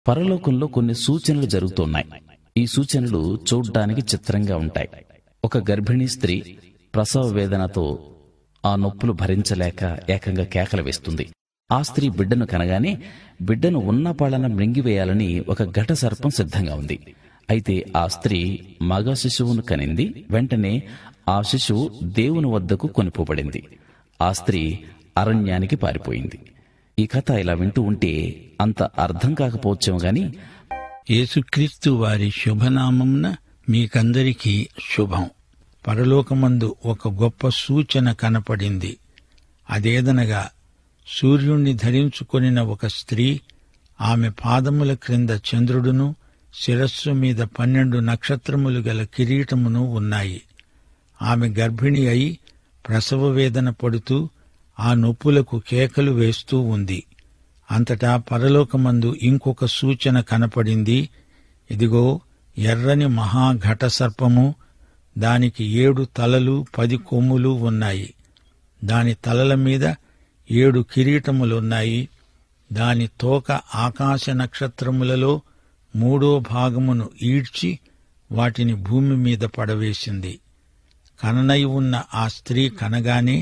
పరలోకంలో కొన్ని సూచనలు జరుగుతున్నాయి. ఈ సూచనలు చూడ్డానికి చిత్రంగా ఉంటాయి. ఒక గర్భిణీ స్త్రీ ప్రసవ వేదనతో ఆ నొప్పులు భరించలేక ఏకంగా కేకలు వేస్తుంది. ఆ స్త్రీ బిడ్డను కనగానే బిడ్డను ఉన్నపాళన మృంగివేయాలని ఒక ఘట సర్పం సిద్ధంగా ఉంది. అయితే ఆ స్త్రీ మగ శిశువును కనింది. వెంటనే ఆ శిశువు దేవుని వద్దకు కొనిపోబడింది. ఆ స్త్రీ అరణ్యానికి పారిపోయింది. ఈ కథ ఇలా వింటూ ఉంటే అంత అర్థం కాకపోవచ్చేమో గాని, యేసుక్రీస్తు వారి శుభనామమున మీకందరికీ శుభం. పరలోకమందు ఒక గొప్ప సూచన కనపడింది. అదేదనగా సూర్యుణ్ణి ధరించుకొనిన ఒక స్త్రీ, ఆమె పాదముల క్రింద చంద్రుడును, శిరస్సు మీద 12 నక్షత్రములు గల కిరీటమును ఉన్నాయి. ఆమె గర్భిణి అయి ప్రసవ వేదన పడుతూ ఆ నొప్పులకు కేకలు వేస్తూ ఉంది. అంతటా పరలోకమందు ఇంకొక సూచన కనపడింది. ఇదిగో, ఎర్రని మహాఘట సర్పము, దానికి 7 తలలు 10 కొమ్ములు ఉన్నాయి. దాని తలల మీద 7 కిరీటములున్నాయి. దాని తోక ఆకాశ నక్షత్రములలో 3వ భాగమును ఈడ్చి వాటిని భూమి మీద పడవేసింది. కననై ఉన్న ఆ స్త్రీ కనగానే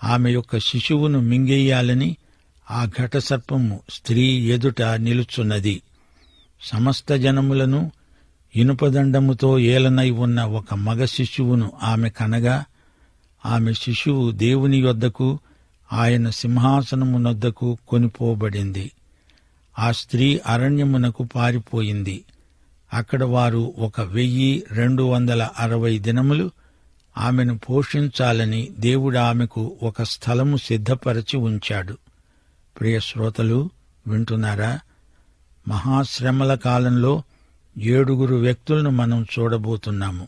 ఆమె యొక్క శిశువును మింగేయాలని ఆ ఘటసర్పము స్త్రీ ఎదుట నిలుచున్నది. సమస్త జనములను ఇనుపదండముతో ఏలనై ఉన్న ఒక మగ శిశువును ఆమె కనగా, ఆమె శిశువు దేవుని యొద్దకు, ఆయన సింహాసనమునొద్దకు కొనిపోబడింది. ఆ స్త్రీ అరణ్యమునకు పారిపోయింది. అక్కడ వారు 1260 దినములు ఆమెను పోషించాలని దేవుడు ఆమెకు ఒక స్థలము సిద్ధపరచి ఉంచాడు. ప్రియ శ్రోతలు, వింటున్నారా? మహాశ్రమల కాలంలో 7 వ్యక్తులను మనం చూడబోతున్నాము.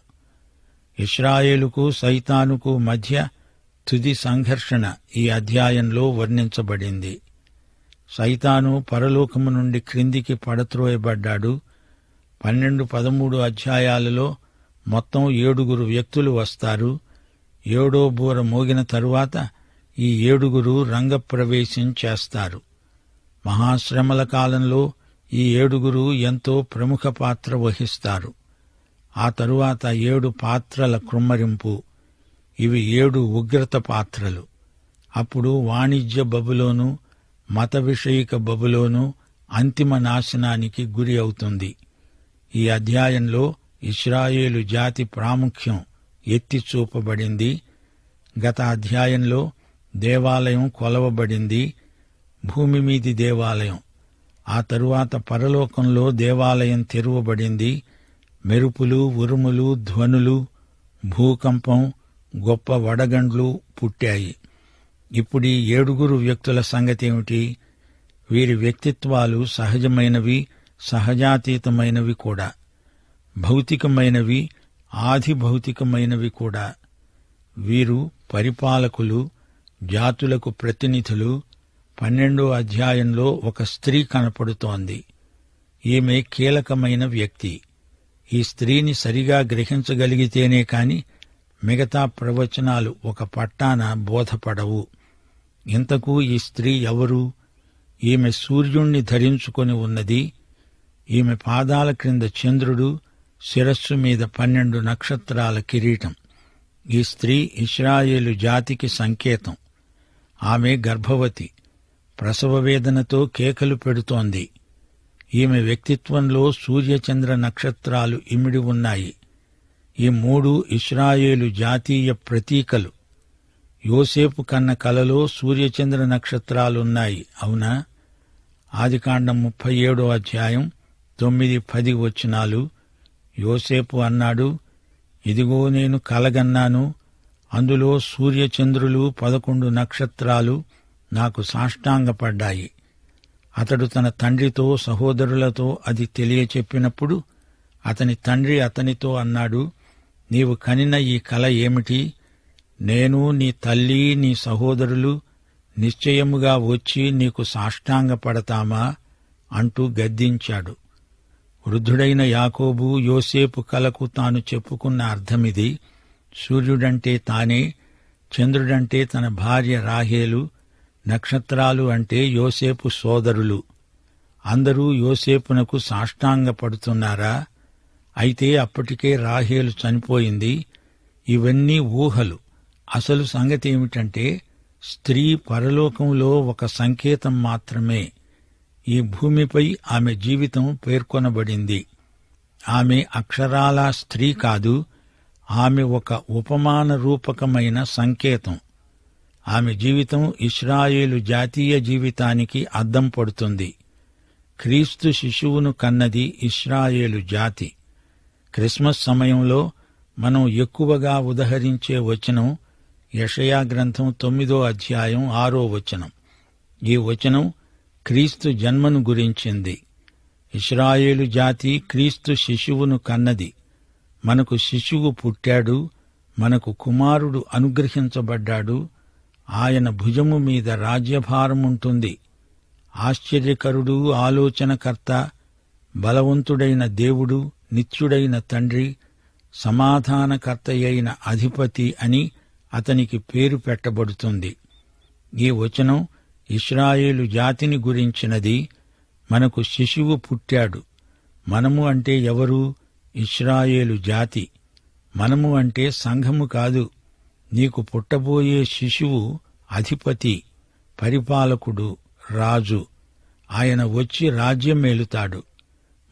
ఇశ్రాయేలుకు సైతానుకు మధ్య తుది సంఘర్షణ ఈ అధ్యాయంలో వర్ణించబడింది. సైతాను పరలోకము నుండి క్రిందికి పడత్రోయబడ్డాడు. 12-13 అధ్యాయాలలో మొత్తం 7 వ్యక్తులు వస్తారు. 7వ బూర మోగిన తరువాత ఈ 7 రంగప్రవేశం చేస్తారు. మహాశ్రమల కాలంలో ఈ 7 ఎంతో ప్రముఖ పాత్ర వహిస్తారు. ఆ తరువాత 7 పాత్రల కృమ్మరింపు. ఇవి 7 ఉగ్రత పాత్రలు. అప్పుడు వాణిజ్య బబులోను, మత విషయిక బబులోను అంతిమ నాశనానికి గురి అవుతుంది. ఈ అధ్యాయంలో ఇశ్రాయేలు జాతి ప్రాముఖ్యం ఎత్తి చూపబడింది. గత అధ్యాయంలో దేవాలయం కొలవబడింది, భూమి మీది దేవాలయం. ఆ తరువాత పరలోకంలో దేవాలయం తెరువబడింది. మెరుపులు, ఉరుములు, ధ్వనులు, భూకంపం, గొప్ప వడగండ్లు పుట్టాయి. ఇప్పుడు ఈ 7 వ్యక్తుల సంగతేమిటి? వీరి వ్యక్తిత్వాలు సహజమైనవి, సహజాతీతమైనవి కూడా. భౌతికమైనవి, ఆది భౌతికమైనవి కూడా. వీరు పరిపాలకులు, జాతులకు ప్రతినిధులు. 12వ అధ్యాయంలో ఒక స్త్రీ కనపడుతోంది. ఈమె కీలకమైన వ్యక్తి. ఈ స్త్రీని సరిగా గ్రహించగలిగితేనే కాని మిగతా ప్రవచనాలు ఒక పట్టాన బోధపడవు. ఇంతకు ఈ స్త్రీ ఎవరు? ఈమె సూర్యుణ్ణి ధరించుకొని ఉన్నది. ఈమె పాదాల క్రింద చంద్రుడు, శిరస్సు మీద 12 నక్షత్రాల కిరీటం. ఈ స్త్రీ ఇశ్రాయేలు జాతికి సంకేతం. ఆమె గర్భవతి, ప్రసవ వేదనతో కేకలు పెడుతోంది. ఈమె వ్యక్తిత్వంలో సూర్యచంద్ర నక్షత్రాలు ఇమిడి ఉన్నాయి. ఈ 3 ఇశ్రాయేలు జాతీయ ప్రతీకలు. యోసేపు కన్న కలలో సూర్యచంద్ర నక్షత్రాలున్నాయి, అవునా? ఆదికాండం 37వ అధ్యాయం 9-10 వచనాలు. యోసేపు అన్నాడు, ఇదిగో నేను కలగన్నాను, అందులో సూర్యచంద్రులు 11 నక్షత్రాలు నాకు సాష్టాంగపడ్డాయి. అతడు తన తండ్రితో సహోదరులతో అది తెలియచెప్పినప్పుడు అతని తండ్రి అతనితో అన్నాడు, నీవు కనిన ఈ కల ఏమిటి? నేను, నీ తల్లి, నీ సహోదరులు నిశ్చయముగా వచ్చి నీకు సాష్టాంగపడతామా అంటూ గద్దించాడు. వృద్ధుడైన యాకోబు యోసేపు కలకు తాను చెప్పుకున్న అర్థమిది. సూర్యుడంటే తానే, చంద్రుడంటే తన భార్య రాహేలు, నక్షత్రాలు అంటే యోసేపు సోదరులు. అందరూ యోసేపునకు సాష్టాంగపడుతున్నారా? అయితే అప్పటికే రాహేలు చనిపోయింది. ఇవన్నీ ఊహలు. అసలు సంగతి ఏమిటంటే, స్త్రీ పరలోకంలో ఒక సంకేతం మాత్రమే. ఈ భూమిపై ఆమె జీవితం పేర్కొనబడింది. ఆమె అక్షరాల స్త్రీ కాదు, ఆమె ఒక ఉపమాన రూపకమైన సంకేతం. ఆమె జీవితం ఇశ్రాయేలు జాతీయ జీవితానికి అద్దం పడుతుంది. క్రీస్తు శిశువును కన్నది ఇశ్రాయేలు జాతి. క్రిస్మస్ సమయంలో మనం ఎక్కువగా ఉదహరించే వచనం యెషయా గ్రంథం 9వ అధ్యాయం 6వ వచనం. ఈ వచనం క్రీస్తు జన్మను గురించింది. ఇశ్రాయేలు జాతి క్రీస్తు శిశువును కన్నది. మనకు శిశువు పుట్టాడు, మనకు కుమారుడు అనుగ్రహించబడ్డాడు. ఆయన భుజము మీద రాజ్యభారముంటుంది. ఆశ్చర్యకరుడు, ఆలోచనకర్త, బలవంతుడైన దేవుడు, నిత్యుడైన తండ్రి, సమాధానకర్తయైన అధిపతి అని అతనికి పేరు పెట్టబడుతుంది. ఈ వచనం ఇశ్రాయేలు జాతిని గురించినది. మనకు శిశువు పుట్టాడు. మనము అంటే ఎవరు? ఇశ్రాయేలు జాతి. మనము అంటే సంఘము కాదు. నీకు పుట్టబోయే శిశువు అధిపతి, పరిపాలకుడు, రాజు. ఆయన వచ్చి రాజ్యమేలుతాడు.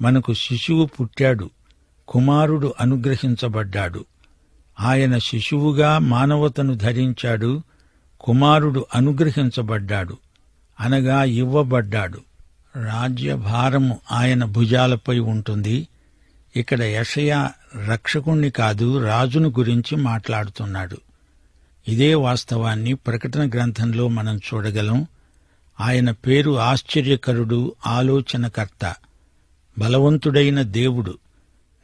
మనకు శిశువు పుట్టాడు, కుమారుడు అనుగ్రహించబడ్డాడు. ఆయన శిశువుగా మానవతను ధరించాడు, కుమారుడు అనుగ్రహించబడ్డాడు, అనగా ఇవ్వబడ్డాడు. రాజ్యభారము ఆయన భుజాలపై ఉంటుంది. ఇక్కడ యెషయా రక్షకుణ్ణి కాదు, రాజును గురించి మాట్లాడుతున్నాడు. ఇదే వాస్తవాన్ని ప్రకటన గ్రంథంలో మనం చూడగలం. ఆయన పేరు ఆశ్చర్యకరుడు, ఆలోచనకర్త, బలవంతుడైన దేవుడు,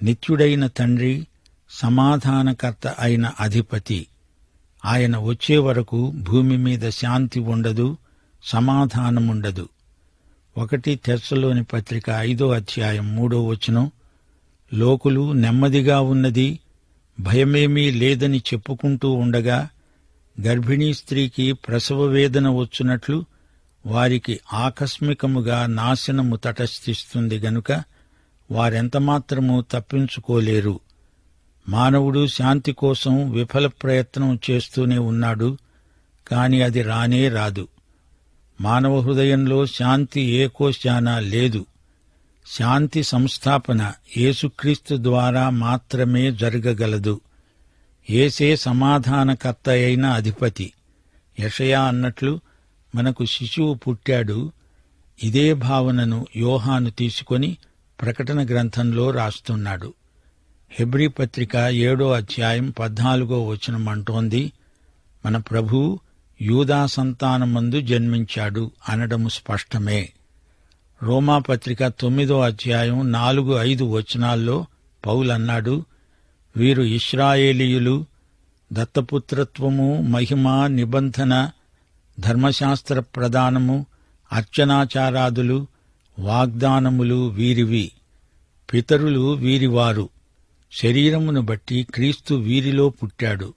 నిత్యుడైన తండ్రి, సమాధానకర్త అయిన అధిపతి. ఆయన వచ్చే వరకు భూమి మీద శాంతి ఉండదు, సమాధానముండదు. 1 తెస్సలోని పత్రిక 5వ అధ్యాయం 3వ వచనం. లోకులు నెమ్మదిగా ఉన్నది, భయమేమీ లేదని చెప్పుకుంటూ ఉండగా గర్భిణీ స్త్రీకి ప్రసవ వేదన వచ్చునట్లు వారికి ఆకస్మికముగా నాశనము తటస్థిస్తుంది గనుక వారెంతమాత్రమూ తప్పించుకోలేరు. మానవుడు శాంతి కోసం విఫల ప్రయత్నం చేస్తూనే ఉన్నాడు, కాని అది రానే రాదు. మానవ హృదయంలో శాంతి ఏకోశాన లేదు. శాంతి సంస్థాపన యేసుక్రీస్తు ద్వారా మాత్రమే జరగగలదు. యేసే సమాధానకర్త అయిన అధిపతి. యెషయా అన్నట్లు మనకు శిశువు పుట్టాడు. ఇదే భావనను యోహాను తీసుకొని ప్రకటన గ్రంథంలో రాస్తున్నాడు. హెబ్రీ పత్రిక 7వ అధ్యాయం 14వ వచనం అంటోంది, మన ప్రభువు యూదా సంతానమందు జన్మించాడు అనడము స్పష్టమే. రోమాపత్రిక 9వ అధ్యాయం 4-5 వచనాల్లో పౌలన్నాడు, వీరు ఇశ్రాయేలీయులు, దత్తపుత్రత్వము, మహిమ, నిబంధన, ధర్మశాస్త్ర ప్రదానము, అర్చనాచారాదులు, వాగ్దానములు వీరివి. పితరులు వీరివారు. శరీరమును బట్టి క్రీస్తు వీరిలో పుట్టాడు.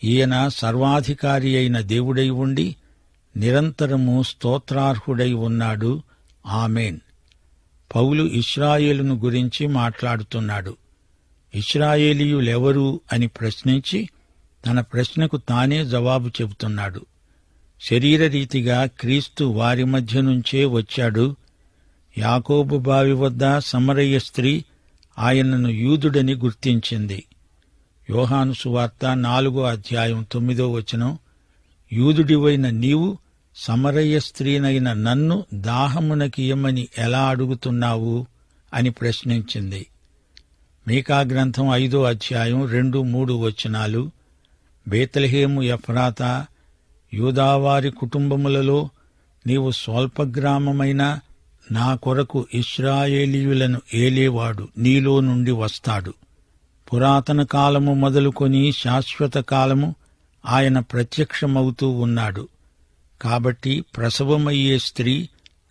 ఈయన సర్వాధికారి అయిన దేవుడై ఉండి నిరంతరము స్తోత్రార్హుడై ఉన్నాడు. ఆమేన్. పౌలు ఇశ్రాయేలును గురించి మాట్లాడుతున్నాడు. ఇశ్రాయేలీయులెవరు అని ప్రశ్నించి తన ప్రశ్నకు తానే జవాబు చెబుతున్నాడు. శరీరరీతిగా క్రీస్తు వారి మధ్య నుంచే వచ్చాడు. యాకోబు బావి వద్ద సమరయ స్త్రీ ఆయనను యూదుడని గుర్తించింది. యోహాను సువార్త 4వ అధ్యాయం 9వ వచనం, యూదుడివైన నీవు సమరయ స్త్రీనైన నన్ను దాహమునకియమని ఎలా అడుగుతున్నావు అని ప్రశ్నించింది. మీకా గ్రంథం 5వ అధ్యాయం 2-3 వచనాలు, బేత్లెహేము ఎఫ్రాతా, యూదావారి కుటుంబములలో నీవు స్వల్పగ్రామమైన నా కొరకు ఇశ్రాయేలీయులను ఏలేవాడు నీలో నుండి వస్తాడు. పురాతన కాలము మొదలుకొని శాశ్వత కాలము ఆయన ప్రత్యక్షమవుతూ ఉన్నాడు. కాబట్టి ప్రసవమయ్యే స్త్రీ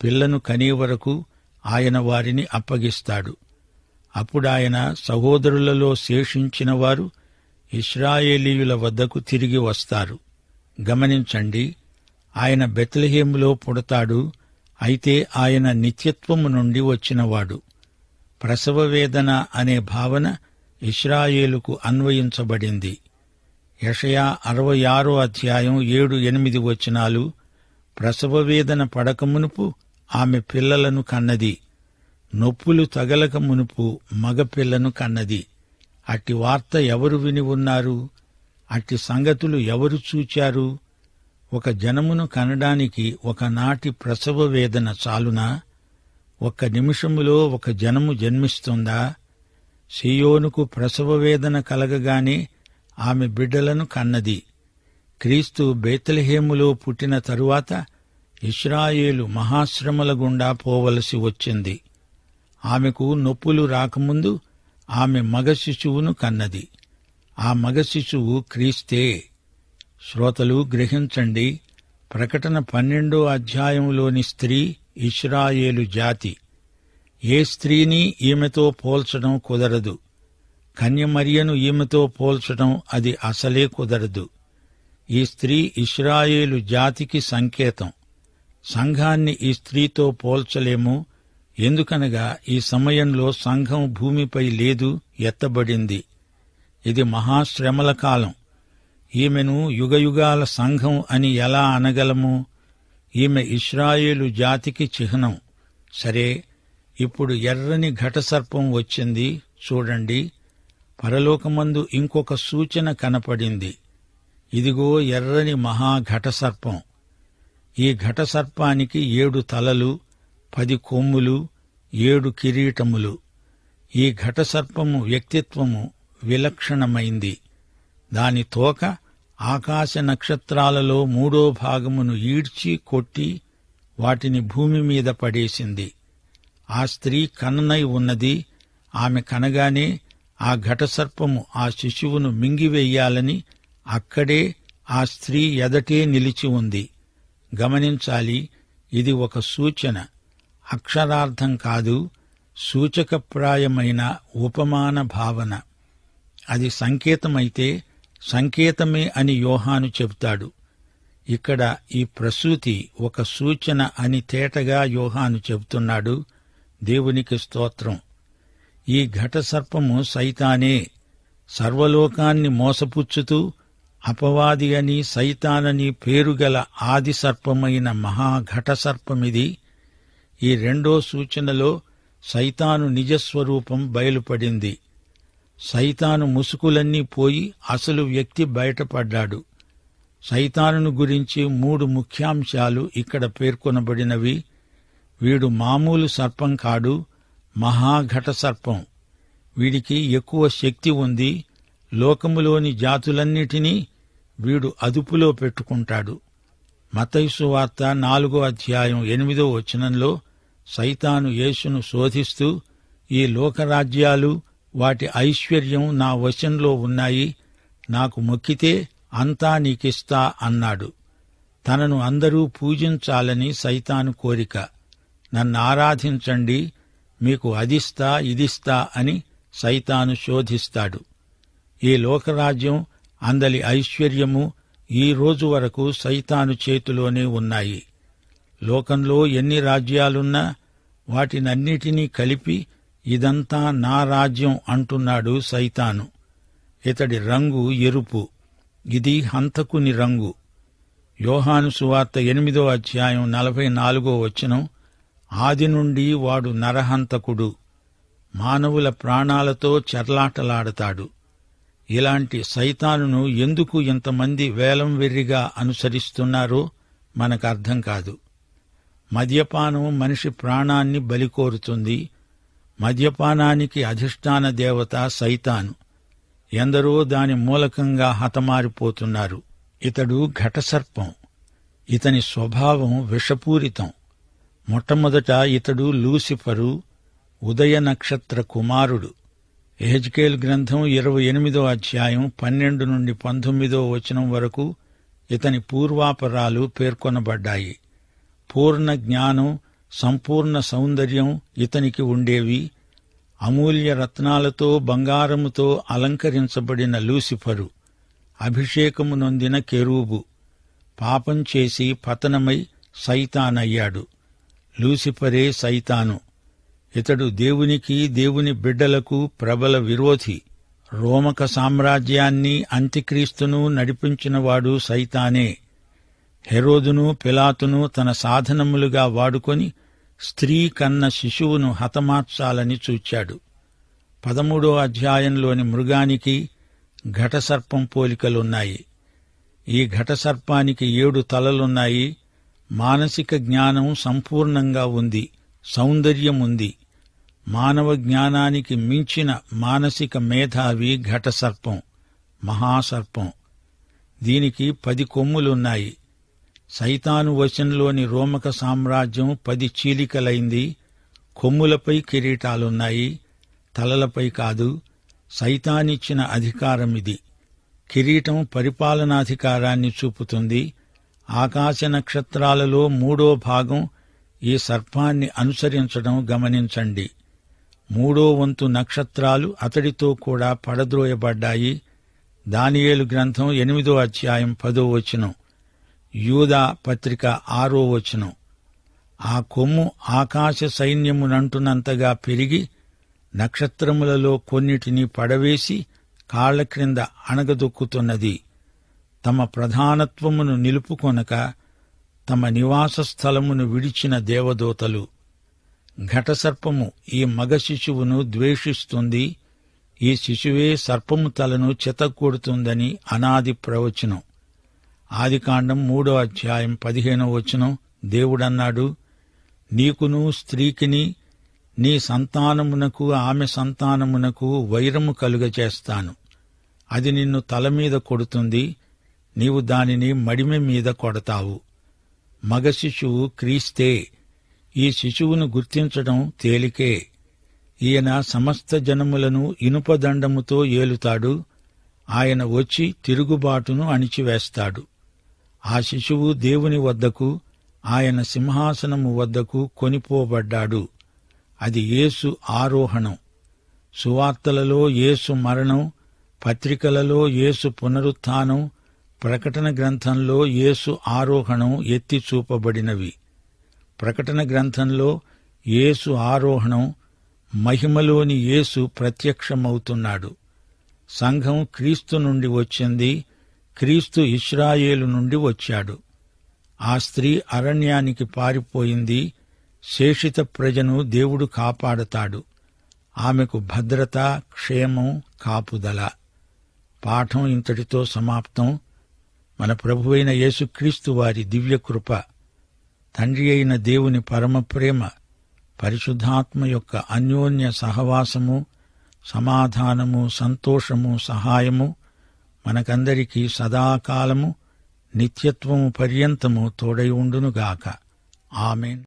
పిల్లను కనే వరకు ఆయన వారిని అప్పగిస్తాడు. అప్పుడాయన సహోదరులలో శేషించిన వారు ఇశ్రాయేలీయుల వద్దకు తిరిగి వస్తారు. గమనించండి, ఆయన బెత్లెహేములో పుడతాడు. అయితే ఆయన నిత్యత్వము నుండి వచ్చినవాడు. ప్రసవ వేదన అనే భావన ఇశ్రాయేలుకు అన్వయించబడింది. యెషయా 66 అధ్యాయం 7-8 వచనాలు, ప్రసవ వేదన పడకమునుపు ఆమె పిల్లలను కన్నది, నొప్పులు తగలక మునుపు మగపిల్లను కన్నది. అట్టి వార్త ఎవరు విని ఉన్నారు? అట్టి సంగతులు ఎవరు చూచారు? ఒక జనమును కనడానికి ఒకనాటి ప్రసవ వేదన చాలునా? ఒక్క నిమిషములో ఒక జనము జన్మిస్తుందా? సీయోనుకు ప్రసవ వేదన కలగగానే ఆమె బిడ్డలను కన్నది. క్రీస్తు బేత్లెహేములో పుట్టిన తరువాత ఇశ్రాయేలు మహాశ్రమల గుండా పోవలసి వచ్చింది. ఆమెకు నొప్పులు రాకముందు ఆమె మగ శిశువును కన్నది. ఆ మగ శిశువు క్రీస్తే. శ్రోతలు గ్రహించండి, ప్రకటన 12వ అధ్యాయంలోని స్త్రీ ఇశ్రాయేలు జాతి. ఏ స్త్రీని ఈమెతో పోల్చడం కుదరదు. కన్యమరియను ఈమెతో పోల్చడం అది అసలే కుదరదు. ఈ స్త్రీ ఇశ్రాయేలు జాతికి సంకేతం. సంఘాన్ని ఈ స్త్రీతో పోల్చలేము. ఎందుకనగా ఈ సమయంలో సంఘం భూమిపై లేదు, ఎత్తబడింది. ఇది మహాశ్రమల కాలం. ఈమెను యుగయుగాల సంఘం అని ఎలా అనగలము? ఈమె ఇశ్రాయేలు జాతికి చిహ్నం. సరే, ఇప్పుడు ఎర్రని ఘటసర్పం వచ్చింది. చూడండి, పరలోకమందు ఇంకొక సూచన కనపడింది. ఇదిగో ఎర్రని మహాఘటసర్పం. ఈ ఘటసర్పానికి 7 తలలు, 10 కొమ్ములు, 7 కిరీటములు. ఈ ఘటసర్పము వ్యక్తిత్వము విలక్షణమైంది. దాని తోక ఆకాశ నక్షత్రాలలో 3వ భాగమును ఈడ్చి కొట్టి వాటిని భూమి మీద పడేసింది. ఆ స్త్రీ కన్ననై ఉన్నది. ఆమె కనగానే ఆ ఘటసర్పము ఆ శిశువును మింగివేయాలని అక్కడే ఆ స్త్రీ ఎదటే నిలిచి ఉంది. గమనించాలి, ఇది ఒక సూచన, అక్షరార్థం కాదు, సూచకప్రాయమైన ఉపమాన భావన. అది సంకేతమైతే సంకేతమే అని యోహాను చెబుతాడు. ఇక్కడ ఈ ప్రసూతి ఒక సూచన అని తేటగా యోహాను చెబుతున్నాడు. దేవునికి స్తోత్రం. ఈ ఘటసర్పము సైతానే. సర్వలోకాన్ని మోసపుచ్చుతూ అపవాది అని, సైతానని పేరుగల ఆది సర్పమైన మహాఘటసర్పమిది. ఈ రెండో సూచనలో సైతాను నిజస్వరూపం బయలుపడింది. సైతాను ముసుగులన్నీ పోయి అసలు వ్యక్తి బయటపడ్డాడు. సైతానును గురించి 3 ముఖ్యాంశాలు ఇక్కడ పేర్కొనబడినవి. వీడు మామూలు సర్పం కాడు, మహాఘట సర్పం. వీడికి ఎక్కువ శక్తి ఉంది. లోకములోని జాతులన్నిటినీ వీడు అదుపులో పెట్టుకుంటాడు. మత్తయి సువార్త 4వ అధ్యాయం 8వ వచనంలో సైతాను యేసును శోధిస్తూ, ఈ లోకరాజ్యాలు వాటి ఐశ్వర్యం నా వశంలో ఉన్నాయి, నాకు మొక్కితే అంతా నీకిస్తా అన్నాడు. తనను అందరూ పూజించాలని సైతాను కోరిక. నన్ను ఆరాధించండి, మీకు అదిస్తా ఇదిస్తా అని సైతాను శోధిస్తాడు. ఈ లోకరాజ్యం, అందలి ఐశ్వర్యము ఈ రోజు వరకు సైతాను చేతిలోనే ఉన్నాయి. లోకంలో ఎన్ని రాజ్యాలున్నా వాటినన్నిటినీ కలిపి ఇదంతా నా రాజ్యం అంటున్నాడు సైతాను. ఇతడి రంగు ఎరుపు. ఇది హంతకుని రంగు. యోహాను సువార్త 8వ అధ్యాయం 44వ వచనం, ఆది నుండి వాడు నరహంతకుడు, మానవుల ప్రాణాలతో చెర్లాటలాడతాడు. ఇలాంటి సైతానును ఎందుకు ఇంతమంది వేలం వెర్రిగా అనుసరిస్తున్నారో మనకర్థం కాదు. మద్యపానం మనిషి ప్రాణాన్ని బలికోరుతుంది. మద్యపానానికి అధిష్టాన దేవత సైతాను. ఎందరో దాని మూలకంగా హతమారిపోతున్నారు. ఇతడు ఘటసర్పం. ఇతని స్వభావం విషపూరితం. మొట్టమొదట ఇతడు లూసిఫరు, ఉదయ నక్షత్ర కుమారుడు. యెహెజ్కేలు గ్రంథం 28వ అధ్యాయం 12 నుండి 19వ వచనం వరకు ఇతని పూర్వాపరాలు పేర్కొనబడ్డాయి. పూర్ణ జ్ఞానం, సంపూర్ణ సౌందర్యం ఇతనికి ఉండేవి. అమూల్య రత్నాలతో, బంగారముతో అలంకరించబడిన లూసిఫరు, అభిషేకము నొందిన కెరూబు, పాపం చేసి పతనమై సైతానయ్యాడు. లూసిఫరే సైతాను. ఇతడు దేవునికి, దేవుని బిడ్డలకు ప్రబల విరోధి. రోమక సామ్రాజ్యాన్ని, అంత్యక్రీస్తును నడిపించినవాడు సైతానే. హెరోదును, పిలాతును తన సాధనములుగా వాడుకొని స్త్రీ కన్న శిశువును హతమార్చాలని చూచాడు. 13వ అధ్యాయంలోని మృగానికి ఘటసర్పం పోలికలున్నాయి. ఈ ఘటసర్పానికి 7 తలలున్నాయి. మానసిక జ్ఞానం సంపూర్ణంగా ఉంది, సౌందర్యముంది. మానవ జ్ఞానానికి మించిన మానసిక మేధావి ఘటసర్పం, మహాసర్పం. దీనికి 10 కొమ్ములున్నాయి. సైతాను వశంలోని రోమక సామ్రాజ్యం 10 చీలికలైంది. కొమ్ములపై కిరీటాలున్నాయి, తలలపై కాదు. సైతానిచ్చిన అధికారమిది. కిరీటం పరిపాలనాధికారాన్ని చూపుతుంది. ఆకాశ నక్షత్రాలలో 3వ భాగం ఈ సర్పాన్ని అనుసరించడం గమనించండి. 3వ వంతు నక్షత్రాలు అతడితో కూడా పడద్రోయబడ్డాయి. దానియేలు గ్రంథం 8వ అధ్యాయం 10వ వచనం, యూదా పత్రిక 6వ వచనం. ఆ కొమ్ము ఆకాశ సైన్యమునంటునంతగా పెరిగి నక్షత్రములలో కొన్నిటిని పడవేసి కాళ్ల క్రింద అణగదొక్కుతున్నది. తమ ప్రధానత్వమును నిలుపుకొనక తమ నివాస స్థలమును విడిచిన దేవదూతలు. ఘటసర్పము ఈ మగ శిశువును ద్వేషిస్తుంది. ఈ శిశువే సర్పము తలను చితగ్గొడుతుందని అనాది ప్రవచనం. ఆదికాండం 3వ అధ్యాయం 15వ వచనం, దేవుడన్నాడు, నీకును స్త్రీకిని, నీ సంతానమునకు ఆమె సంతానమునకు వైరము కలుగచేస్తాను. అది నిన్ను తలమీద కొడుతుంది, నీవు దానిని మడిమె మీద కొడతావు. మగ శిశువు క్రీస్తే. ఈ శిశువును గుర్తించడం తేలికే. ఈయన సమస్త జనములను ఇనుపదండముతో ఏలుతాడు. ఆయన వచ్చి తిరుగుబాటును అణిచివేస్తాడు. ఆ శిశువు దేవుని వద్దకు, ఆయన సింహాసనము వద్దకు కొనిపోబడ్డాడు. అది యేసు ఆరోహణం. సువార్తలలో యేసు మరణం, పత్రికలలో యేసు పునరుత్థానం, ప్రకటన గ్రంథంలో యేసు ఆరోహణం ఎత్తి చూపబడినవి. ప్రకటన గ్రంథంలో యేసు ఆరోహణం, మహిమలోని యేసు ప్రత్యక్షమవుతున్నాడు. సంఘం క్రీస్తు నుండి వచ్చింది, క్రీస్తు ఇశ్రాయేలు నుండి వచ్చాడు. ఆ స్త్రీ అరణ్యానికి పారిపోయింది. శేషిత ప్రజను దేవుడు కాపాడతాడు. ఆమెకు భద్రత, క్షేమం, కాపుదల. పాఠం ఇంతటితో సమాప్తం. మన ప్రభువైన యేసుక్రీస్తు వారి దివ్యకృప, తండ్రి అయిన దేవుని పరమప్రేమ, పరిశుద్ధాత్మ యొక్క అన్యోన్య సహవాసము, సమాధానము, సంతోషము, సహాయము మనకందరికీ సదాకాలము నిత్యత్వము పర్యంతము తోడై ఉండునుగాక. ఆమేన్.